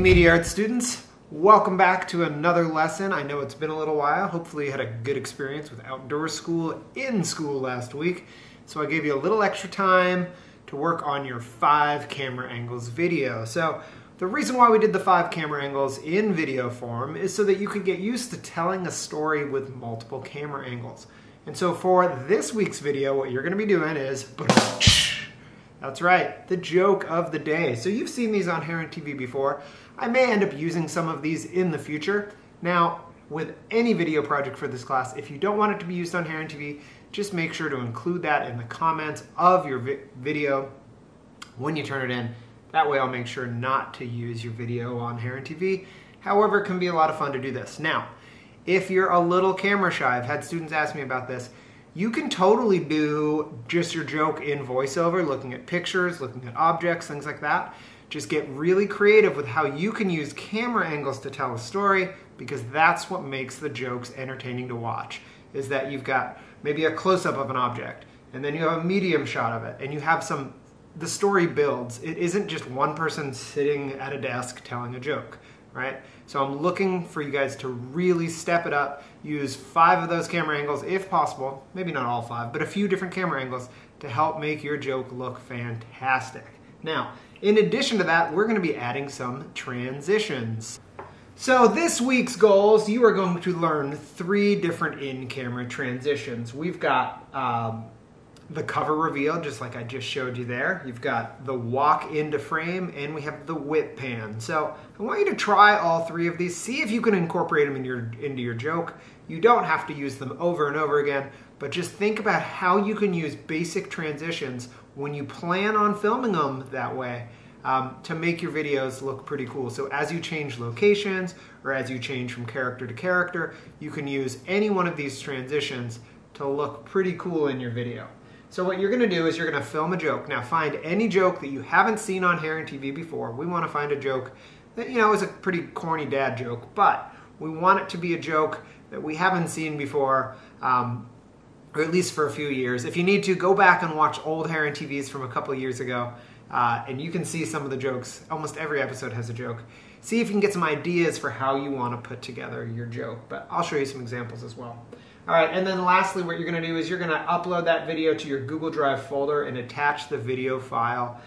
Media Arts students, welcome back to another lesson. I know it's been a little while. Hopefully you had a good experience with outdoor school in school last week. So I gave you a little extra time to work on your 5 camera angles video. So the reason why we did the 5 camera angles in video form is so that you could get used to telling a story with multiple camera angles. And so for this week's video, what you're going to be doing is, that's right, the joke of the day. So you've seen these on Heron TV before. I may end up using some of these in the future. Now, with any video project for this class, if you don't want it to be used on Heron TV, just make sure to include that in the comments of your video when you turn it in. That way I'll make sure not to use your video on Heron TV. However, it can be a lot of fun to do this. Now, if you're a little camera shy, I've had students ask me about this, you can totally do just your joke in voiceover, looking at pictures, looking at objects, things like that. Just get really creative with how you can use camera angles to tell a story, because that's what makes the jokes entertaining to watch, is that you've got maybe a close-up of an object, and then you have a medium shot of it, and you have the story builds. It isn't just one person sitting at a desk telling a joke, right? So I'm looking for you guys to really step it up, use 5 of those camera angles if possible, maybe not all 5, but a few different camera angles to help make your joke look fantastic. Now, in addition to that, we're going to be adding some transitions. So this week's goals, you are going to learn 3 different in-camera transitions. We've got the cover reveal, just like I just showed you there. You've got the walk into frame, and we have the whip pan. So I want you to try all 3 of these. See if you can incorporate them into your joke. You don't have to use them over and over again, but just think about how you can use basic transitions when you plan on filming them that way to make your videos look pretty cool. So as you change locations or as you change from character to character, you can use any one of these transitions to look pretty cool in your video. So what you're going to do is you're going to film a joke. Now find any joke that you haven't seen on Heron TV before. We want to find a joke that, is a pretty corny dad joke, but we want it to be a joke that we haven't seen before, or at least for a few years. If you need to, go back and watch old Heron TVs from a couple of years ago, and you can see some of the jokes. Almost every episode has a joke. See if you can get some ideas for how you want to put together your joke, but I'll show you some examples as well. All right, and then lastly, what you're going to do is you're going to upload that video to your Google Drive folder and attach the video file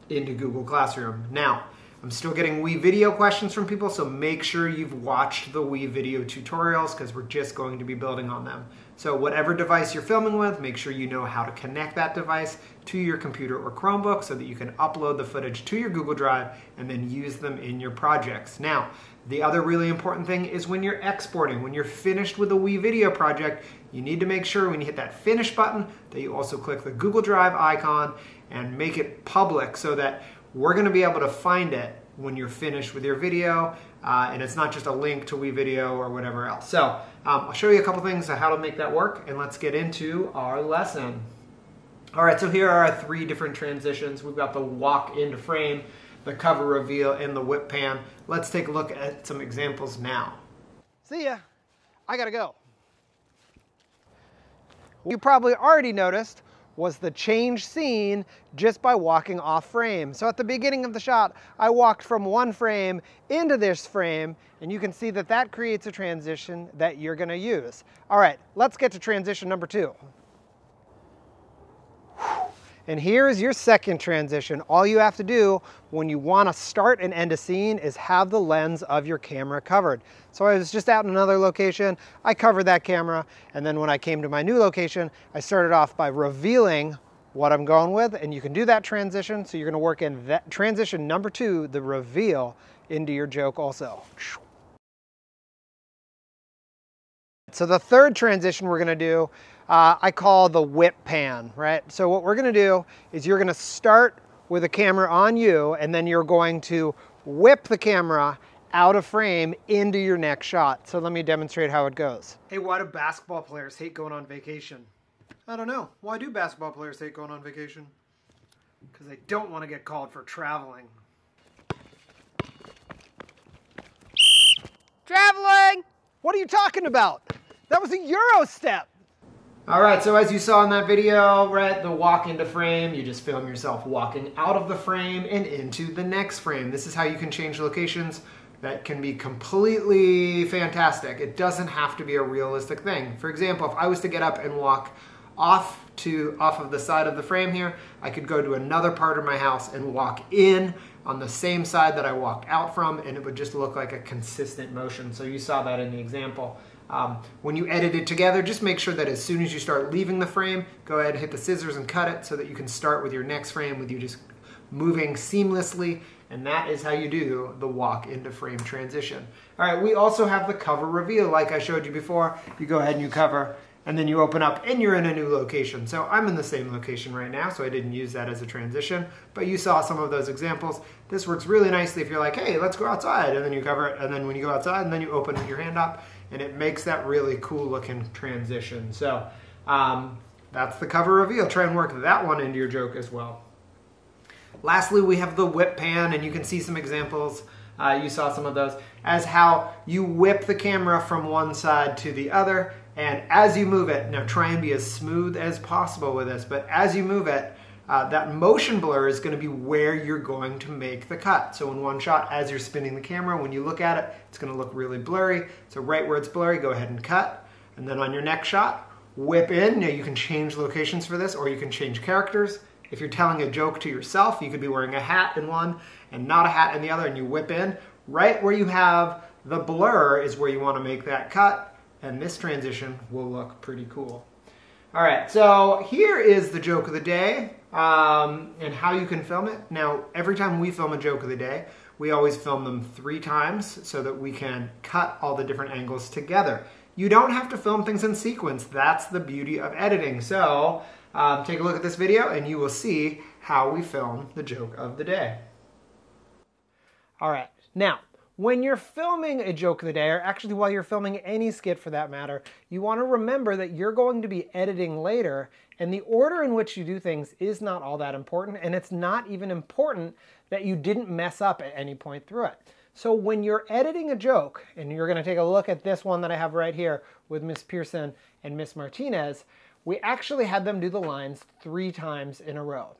into Google Classroom. Now, I'm still getting WeVideo questions from people, so make sure you've watched the WeVideo tutorials, because we're just going to be building on them. So whatever device you're filming with, make sure you know how to connect that device to your computer or Chromebook so that you can upload the footage to your Google Drive and then use them in your projects. Now, the other really important thing is when you're exporting, when you're finished with a WeVideo project, you need to make sure when you hit that finish button that you also click the Google Drive icon and make it public so that we're going to be able to find it when you're finished with your video, and it's not just a link to WeVideo or whatever else. So I'll show you a couple things on how to make that work, and let's get into our lesson. All right, so here are our 3 different transitions. We've got the walk into frame, the cover reveal, and the whip pan. Let's take a look at some examples now. See ya. I gotta go. You probably already noticed was the change scene just by walking off frame. So at the beginning of the shot, I walked from one frame into this frame, and you can see that that creates a transition that you're gonna use. All right, let's get to transition number 2. And here is your second transition. All you have to do when you want to start and end a scene is have the lens of your camera covered. So I was just out in another location, I covered that camera, and then when I came to my new location, I started off by revealing what I'm going with, and you can do that transition, so you're going to work in that transition number 2, the reveal, into your joke also. So the third transition we're going to do, I call the whip pan, right? So what we're going to do is you're going to start with a camera on you, and then you're going to whip the camera out of frame into your next shot. So let me demonstrate how it goes. Hey, why do basketball players hate going on vacation? I don't know. Why do basketball players hate going on vacation? Because they don't want to get called for traveling. Traveling! What are you talking about? That was a Euro step. All right, so as you saw in that video, right, the walk into frame, you just film yourself walking out of the frame and into the next frame. This is how you can change locations. That can be completely fantastic. It doesn't have to be a realistic thing. For example, if I was to get up and walk off of the side of the frame here, I could go to another part of my house and walk in on the same side that I walked out from, and it would just look like a consistent motion. So you saw that in the example. When you edit it together, just make sure that as soon as you start leaving the frame, go ahead and hit the scissors and cut it so that you can start with your next frame with you just moving seamlessly, and that is how you do the walk into frame transition. All right, we also have the cover reveal like I showed you before. You go ahead and you cover, and then you open up and you're in a new location. So I'm in the same location right now, so I didn't use that as a transition, but you saw some of those examples. This works really nicely if you're like, hey, let's go outside, and then you cover it, and then when you go outside, and then you open your hand up, and it makes that really cool looking transition. So that's the cover reveal. Try and work that one into your joke as well. Lastly, we have the whip pan, and you can see some examples. You saw some of those as how you whip the camera from one side to the other, and as you move it, now try and be as smooth as possible with this, but as you move it, that motion blur is going to be where you're going to make the cut. So in one shot, as you're spinning the camera, when you look at it, it's going to look really blurry. So right where it's blurry, go ahead and cut. And then on your next shot, whip in. Now you can change locations for this, or you can change characters. If you're telling a joke to yourself, you could be wearing a hat in one and not a hat in the other, and you whip in. Right where you have the blur is where you want to make that cut, and this transition will look pretty cool. All right, so here is the joke of the day and how you can film it. Now, every time we film a joke of the day, we always film them 3 times so that we can cut all the different angles together. You don't have to film things in sequence. That's the beauty of editing. So take a look at this video and you will see how we film the joke of the day. All right, now, when you're filming a joke of the day, or actually while you're filming any skit for that matter, you want to remember that you're going to be editing later, and the order in which you do things is not all that important, and it's not even important that you didn't mess up at any point through it. So when you're editing a joke, and you're going to take a look at this one that I have right here with Miss Pearson and Miss Martinez, we actually had them do the lines 3 times in a row.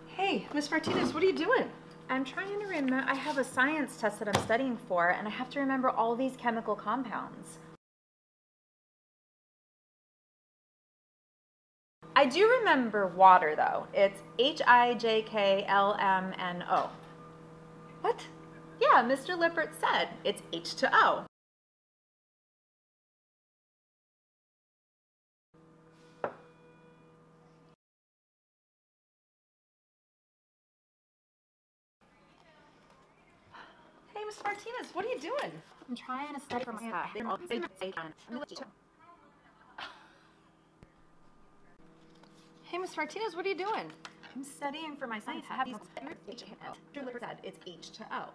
Hey, Miss Martinez, what are you doing? I'm trying to remember. I have a science test that I'm studying for, and I have to remember all these chemical compounds. I do remember water, though. It's H-I-J-K-L-M-N-O. What? Yeah, Mr. Lippert said it's H2O. Hey, Mr. Martinez, what are you doing? I'm trying to study for my test. Hey, Miss Martinez, what are you doing? I'm studying for my science test. Mr. Lippert said it's H2O.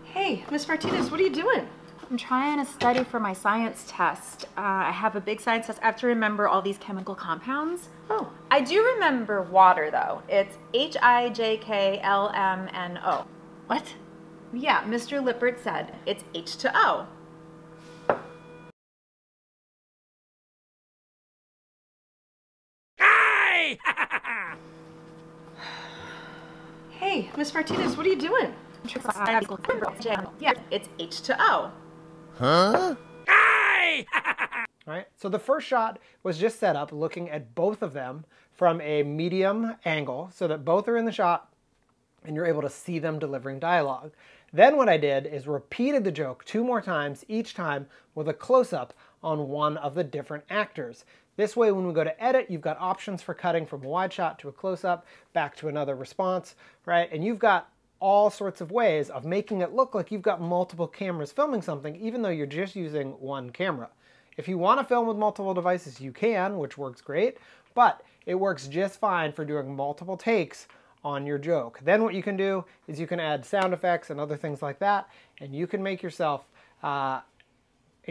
Hey, Miss Martinez, what are you doing? I'm trying to study for my science test. I have a big science test. I have to remember all these chemical compounds. Oh, I do remember water, though. It's H-I-J-K-L-M-N-O. What? Yeah, Mr. Lippert said it's H2O. Hey! Hey, Miss Martinez, what are you doing? Yeah, it's H2O. Huh? Hey! All right, so the first shot was just set up looking at both of them from a medium angle so that both are in the shot and you're able to see them delivering dialogue. Then what I did is repeated the joke 2 more times, each time with a close-up on one of the different actors. This way, when we go to edit, you've got options for cutting from a wide shot to a close-up, back to another response, right? And you've got all sorts of ways of making it look like you've got multiple cameras filming something, even though you're just using one camera. If you want to film with multiple devices, you can, which works great, but it works just fine for doing multiple takes on your joke. Then what you can do is you can add sound effects and other things like that, and you can make yourself a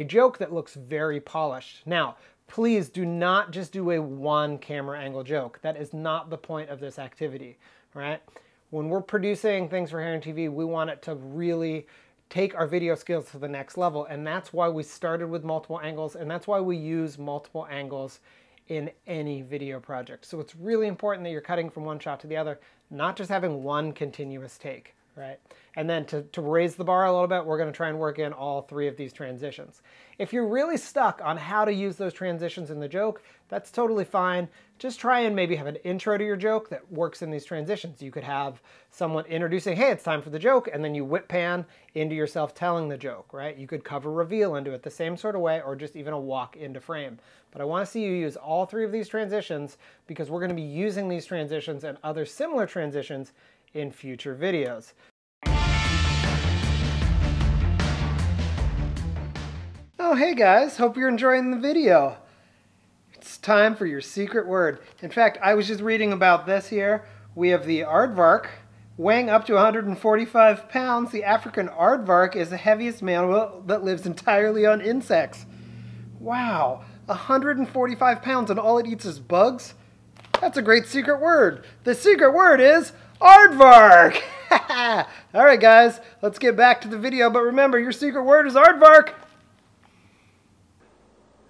joke that looks very polished. Now, please do not just do a one camera angle joke. That is not the point of this activity, right? When we're producing things for Heron TV, we want it to really take our video skills to the next level. And that's why we started with multiple angles, and that's why we use multiple angles in any video project. So it's really important that you're cutting from one shot to the other, not just having one continuous take, right? And then to raise the bar a little bit, we're going to try and work in all three of these transitions. If you're really stuck on how to use those transitions in the joke, that's totally fine. Just try and maybe have an intro to your joke that works in these transitions. You could have someone introducing, hey, it's time for the joke, and then you whip pan into yourself telling the joke, right? You could cover reveal into it the same sort of way, or just even a walk into frame. But I want to see you use all three of these transitions because we're going to be using these transitions and other similar transitions in future videos. Oh, hey guys, hope you're enjoying the video. It's time for your secret word. In fact, I was just reading about this here. We have the aardvark, weighing up to 145 pounds. The African aardvark is the heaviest mammal that lives entirely on insects. Wow, 145 pounds and all it eats is bugs? That's a great secret word. The secret word is aardvark. All right, guys, let's get back to the video. But remember, your secret word is aardvark.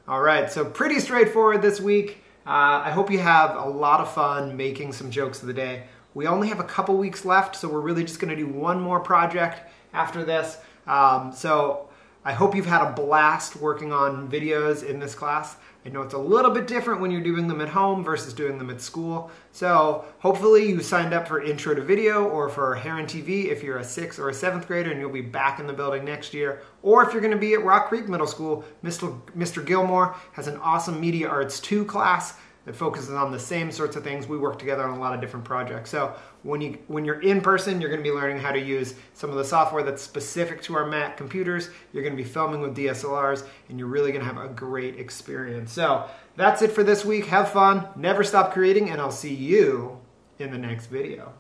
All right, so pretty straightforward this week. I hope you have a lot of fun making some jokes of the day. We only have a couple weeks left, so we're really just gonna do one more project after this. So I hope you've had a blast working on videos in this class. I know it's a little bit different when you're doing them at home versus doing them at school. So hopefully you signed up for Intro to Video or for Heron TV if you're a 6th or a 7th grader and you'll be back in the building next year. Or if you're going to be at Rock Creek Middle School, Mr. Gilmore has an awesome Media Arts 2 class that focuses on the same sorts of things. We work together on a lot of different projects. So when you're in person, you're going to be learning how to use some of the software that's specific to our Mac computers. You're going to be filming with DSLRs, and you're really going to have a great experience. So that's it for this week. Have fun, never stop creating, and I'll see you in the next video.